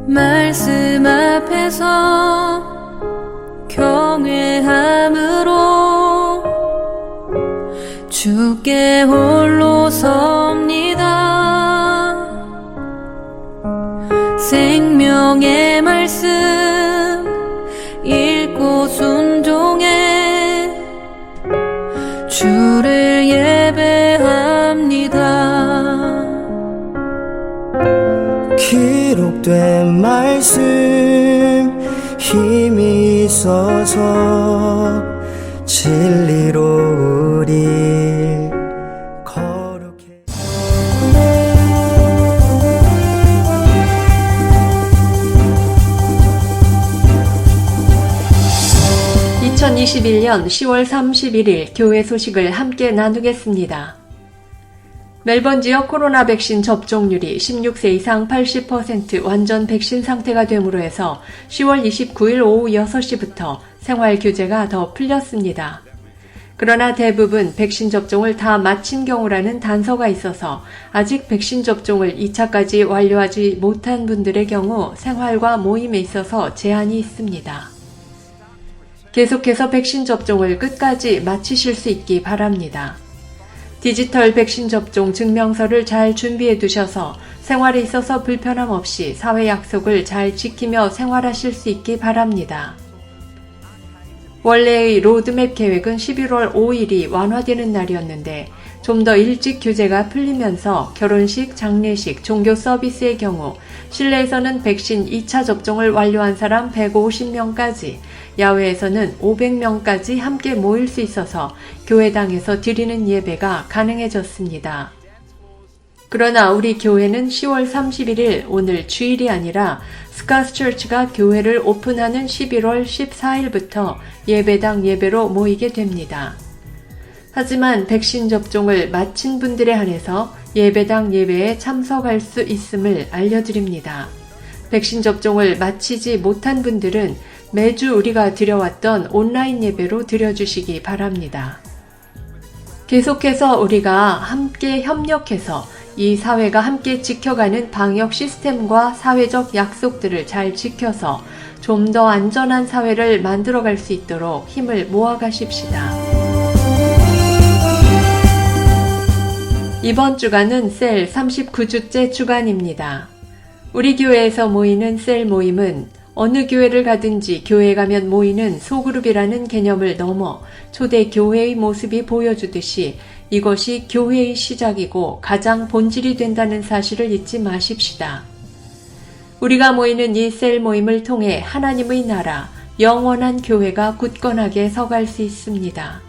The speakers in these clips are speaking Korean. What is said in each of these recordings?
말씀 앞에서 경외함으로 주께 홀로 섭니다. 생명의 말씀 읽고 순종해 주를 예배합니다. 기록된 말씀 힘이 있어서 진리로 우리 거룩해. 2021년 10월 31일 교회 소식을 함께 나누겠습니다. 멜번 지역 코로나 백신 접종률이 16세 이상 80% 완전 백신 상태가 됨으로 해서 10월 29일 오후 6시부터 생활 규제가 더 풀렸습니다. 그러나 대부분 백신 접종을 다 마친 경우라는 단서가 있어서 아직 백신 접종을 2차까지 완료하지 못한 분들의 경우 생활과 모임에 있어서 제한이 있습니다. 계속해서 백신 접종을 끝까지 마치실 수 있기 바랍니다. 디지털 백신 접종 증명서를 잘 준비해 두셔서 생활에 있어서 불편함 없이 사회 약속을 잘 지키며 생활하실 수 있기 바랍니다. 원래의 로드맵 계획은 11월 5일이 완화되는 날이었는데 좀 더 일찍 규제가 풀리면서 결혼식, 장례식, 종교 서비스의 경우 실내에서는 백신 2차 접종을 완료한 사람 150명까지, 야외에서는 500명까지 함께 모일 수 있어서 교회당에서 드리는 예배가 가능해졌습니다. 그러나 우리 교회는 10월 31일 오늘 주일이 아니라 스카스처치가 교회를 오픈하는 11월 14일부터 예배당 예배로 모이게 됩니다. 하지만 백신 접종을 마친 분들에 한해서 예배당 예배에 참석할 수 있음을 알려드립니다. 백신 접종을 마치지 못한 분들은 매주 우리가 드려왔던 온라인 예배로 드려주시기 바랍니다. 계속해서 우리가 함께 협력해서 이 사회가 함께 지켜가는 방역 시스템과 사회적 약속들을 잘 지켜서 좀 더 안전한 사회를 만들어갈 수 있도록 힘을 모아가십시다. 이번 주간은 셀 39주째 주간입니다. 우리 교회에서 모이는 셀 모임은 어느 교회를 가든지 교회에 가면 모이는 소그룹이라는 개념을 넘어 초대 교회의 모습이 보여주듯이 이것이 교회의 시작이고 가장 본질이 된다는 사실을 잊지 마십시다. 우리가 모이는 이 셀 모임을 통해 하나님의 나라, 영원한 교회가 굳건하게 서갈 수 있습니다.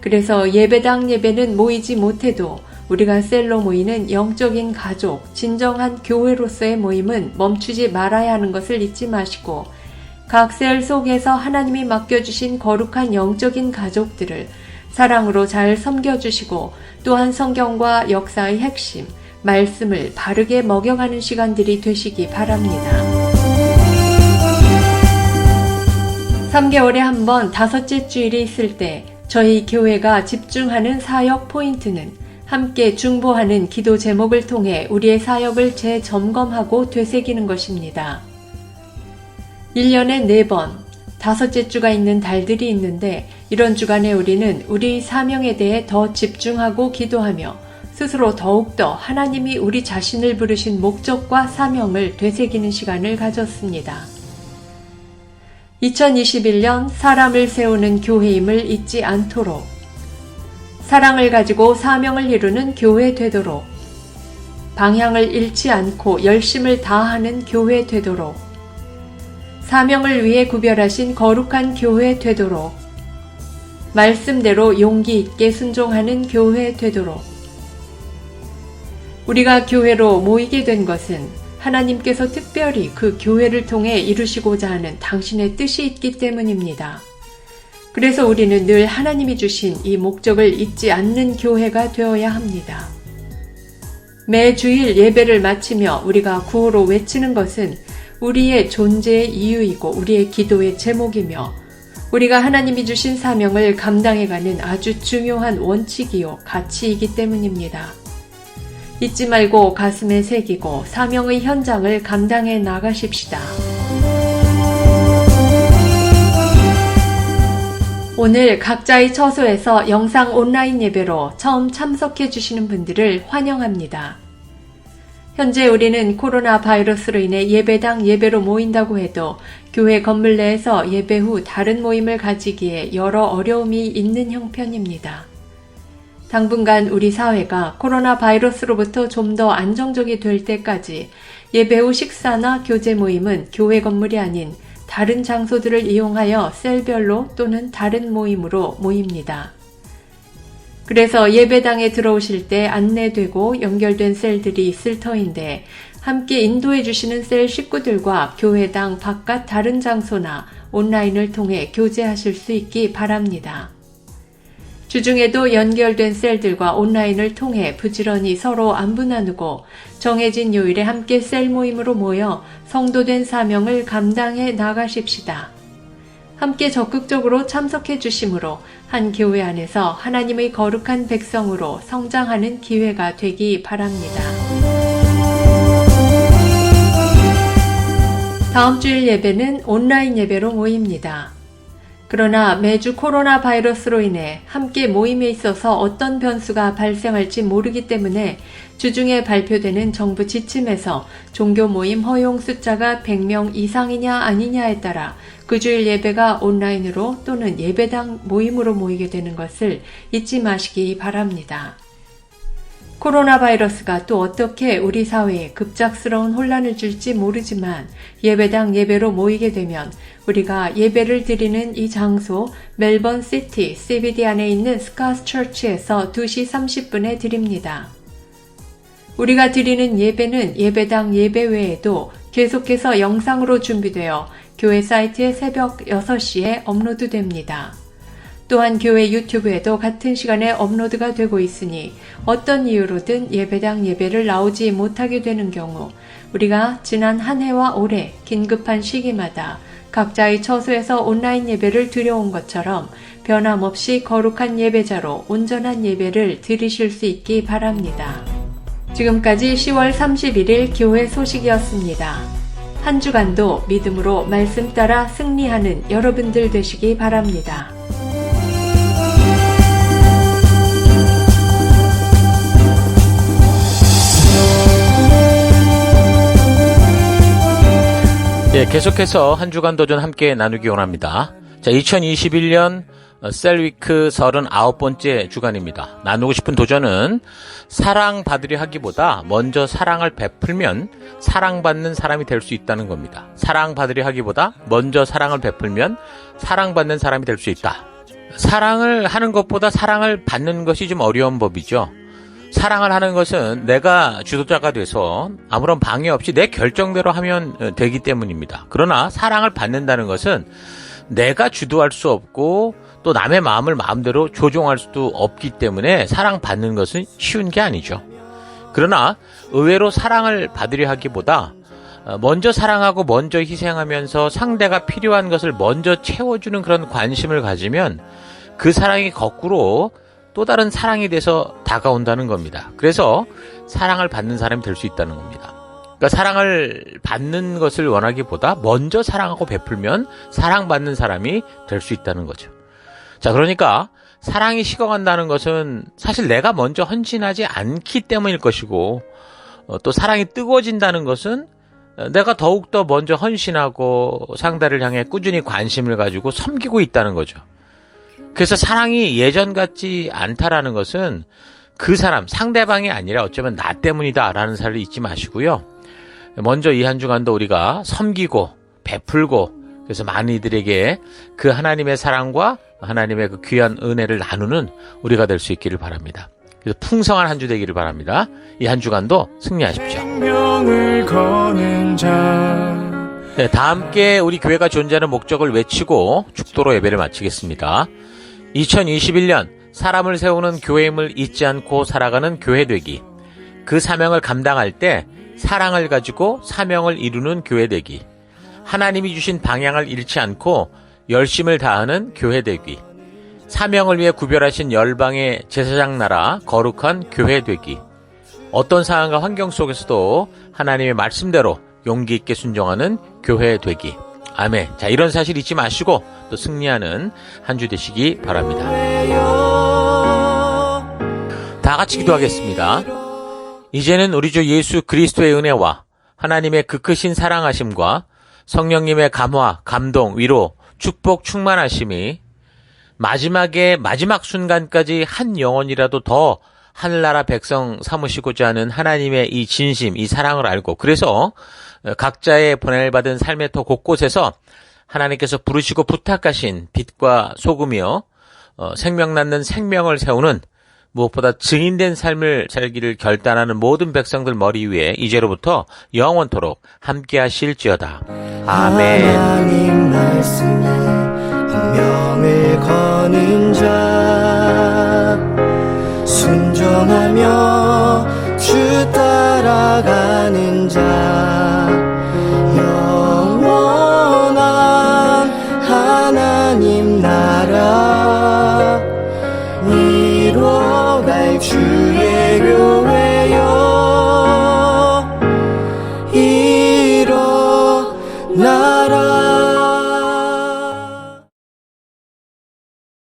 그래서 예배당 예배는 모이지 못해도 우리가 셀로 모이는 영적인 가족, 진정한 교회로서의 모임은 멈추지 말아야 하는 것을 잊지 마시고 각 셀 속에서 하나님이 맡겨주신 거룩한 영적인 가족들을 사랑으로 잘 섬겨주시고 또한 성경과 역사의 핵심, 말씀을 바르게 먹여가는 시간들이 되시기 바랍니다. 3개월에 한 번 5째 주일이 있을 때 저희 교회가 집중하는 사역 포인트는 함께 중보하는 기도 제목을 통해 우리의 사역을 재점검하고 되새기는 것입니다. 1년에 4번, 5째 주가 있는 달들이 있는데 이런 주간에 우리는 우리 사명에 대해 더 집중하고 기도하며 스스로 더욱더 하나님이 우리 자신을 부르신 목적과 사명을 되새기는 시간을 가졌습니다. 2021년 사람을 세우는 교회임을 잊지 않도록, 사랑을 가지고 사명을 이루는 교회 되도록, 방향을 잃지 않고 열심을 다하는 교회 되도록, 사명을 위해 구별하신 거룩한 교회 되도록, 말씀대로 용기 있게 순종하는 교회 되도록. 우리가 교회로 모이게 된 것은 하나님께서 특별히 그 교회를 통해 이루시고자 하는 당신의 뜻이 있기 때문입니다. 그래서 우리는 늘 하나님이 주신 이 목적을 잊지 않는 교회가 되어야 합니다. 매 주일 예배를 마치며 우리가 구호로 외치는 것은 우리의 존재의 이유이고 우리의 기도의 제목이며 우리가 하나님이 주신 사명을 감당해가는 아주 중요한 원칙이요 가치이기 때문입니다. 잊지 말고 가슴에 새기고 사명의 현장을 감당해 나가십시다. 오늘 각자의 처소에서 영상 온라인 예배로 처음 참석해 주시는 분들을 환영합니다. 현재 우리는 코로나 바이러스로 인해 예배당 예배로 모인다고 해도 교회 건물 내에서 예배 후 다른 모임을 가지기에 여러 어려움이 있는 형편입니다. 당분간 우리 사회가 코로나 바이러스로부터 좀 더 안정적이 될 때까지 예배 후 식사나 교제 모임은 교회 건물이 아닌 다른 장소들을 이용하여 셀별로 또는 다른 모임으로 모입니다. 그래서 예배당에 들어오실 때 안내되고 연결된 셀들이 있을 터인데 함께 인도해 주시는 셀 식구들과 교회당 바깥 다른 장소나 온라인을 통해 교제하실 수 있기 바랍니다. 주중에도 연결된 셀들과 온라인을 통해 부지런히 서로 안부 나누고 정해진 요일에 함께 셀 모임으로 모여 성도된 사명을 감당해 나가십시다. 함께 적극적으로 참석해 주심으로 한 교회 안에서 하나님의 거룩한 백성으로 성장하는 기회가 되기 바랍니다. 다음 주일 예배는 온라인 예배로 모입니다. 그러나 매주 코로나 바이러스로 인해 함께 모임에 있어서 어떤 변수가 발생할지 모르기 때문에 주중에 발표되는 정부 지침에서 종교 모임 허용 숫자가 100명 이상이냐 아니냐에 따라 그 주일 예배가 온라인으로 또는 예배당 모임으로 모이게 되는 것을 잊지 마시기 바랍니다. 코로나 바이러스가 또 어떻게 우리 사회에 급작스러운 혼란을 줄지 모르지만 예배당 예배로 모이게 되면 우리가 예배를 드리는 이 장소 멜번 시티 CBD 안에 있는 스카스 처치에서 2시 30분에 드립니다. 우리가 드리는 예배는 예배당 예배 외에도 계속해서 영상으로 준비되어 교회 사이트에 새벽 6시에 업로드됩니다. 또한 교회 유튜브에도 같은 시간에 업로드가 되고 있으니 어떤 이유로든 예배당 예배를 나오지 못하게 되는 경우 우리가 지난 한 해와 올해 긴급한 시기마다 각자의 처소에서 온라인 예배를 드려온 것처럼 변함없이 거룩한 예배자로 온전한 예배를 드리실 수 있기 바랍니다. 지금까지 10월 31일 교회 소식이었습니다. 한 주간도 믿음으로 말씀 따라 승리하는 여러분들 되시기 바랍니다. 계속해서 한 주간 도전 함께 나누기 원합니다. 자, 2021년 셀위크 39번째 주간입니다. 나누고 싶은 도전은 사랑받으려 하기보다 먼저 사랑을 베풀면 사랑받는 사람이 될 수 있다는 겁니다. 사랑받으려 하기보다 먼저 사랑을 베풀면 사랑받는 사람이 될 수 있다. 사랑을 하는 것보다 사랑을 받는 것이 좀 어려운 법이죠. 사랑을 하는 것은 내가 주도자가 돼서 아무런 방해 없이 내 결정대로 하면 되기 때문입니다. 그러나 사랑을 받는다는 것은 내가 주도할 수 없고 또 남의 마음을 마음대로 조종할 수도 없기 때문에 사랑받는 것은 쉬운 게 아니죠. 그러나 의외로 사랑을 받으려 하기보다 먼저 사랑하고 먼저 희생하면서 상대가 필요한 것을 먼저 채워주는 그런 관심을 가지면 그 사랑이 거꾸로 또 다른 사랑이 돼서 다가온다는 겁니다. 그래서 사랑을 받는 사람이 될 수 있다는 겁니다. 그러니까 사랑을 받는 것을 원하기보다 먼저 사랑하고 베풀면 사랑받는 사람이 될 수 있다는 거죠. 자, 그러니까 사랑이 식어간다는 것은 사실 내가 먼저 헌신하지 않기 때문일 것이고 또 사랑이 뜨거워진다는 것은 내가 더욱더 먼저 헌신하고 상대를 향해 꾸준히 관심을 가지고 섬기고 있다는 거죠. 그래서 사랑이 예전 같지 않다라는 것은 그 사람, 상대방이 아니라 어쩌면 나 때문이다라는 사실을 잊지 마시고요. 먼저 이 한 주간도 우리가 섬기고 베풀고 그래서 많은 이들에게 그 하나님의 사랑과 하나님의 그 귀한 은혜를 나누는 우리가 될 수 있기를 바랍니다. 그래서 풍성한 한 주 되기를 바랍니다. 이 한 주간도 승리하십시오. 네, 다 함께 우리 교회가 존재하는 목적을 외치고 축도로 예배를 마치겠습니다. 2021년 사람을 세우는 교회임을 잊지 않고 살아가는 교회 되기. 그 사명을 감당할 때 사랑을 가지고 사명을 이루는 교회 되기. 하나님이 주신 방향을 잃지 않고 열심을 다하는 교회 되기, 사명을 위해 구별하신 열방의 제사장 나라 거룩한 교회 되기, 어떤 상황과 환경 속에서도 하나님의 말씀대로 용기 있게 순종하는 교회 되기. 아멘. 자, 이런 사실 잊지 마시고 또 승리하는 한 주 되시기 바랍니다. 다 같이 기도하겠습니다. 이제는 우리 주 예수 그리스도의 은혜와 하나님의 그 크신 사랑하심과 성령님의 감화, 감동, 위로, 축복, 충만하심이 마지막 순간까지 한 영혼이라도 더 하늘나라 백성 삼으시고자 하는 하나님의 이 진심, 이 사랑을 알고, 그래서 각자의 보냄을 받은 삶의 터 곳곳에서 하나님께서 부르시고 부탁하신 빛과 소금이요, 생명 낳는 생명을 세우는, 무엇보다 증인된 삶을 살기를 결단하는 모든 백성들 머리 위에 이제로부터 영원토록 함께 하실지어다. 아멘. 하나님 말씀에 운명을 거는 자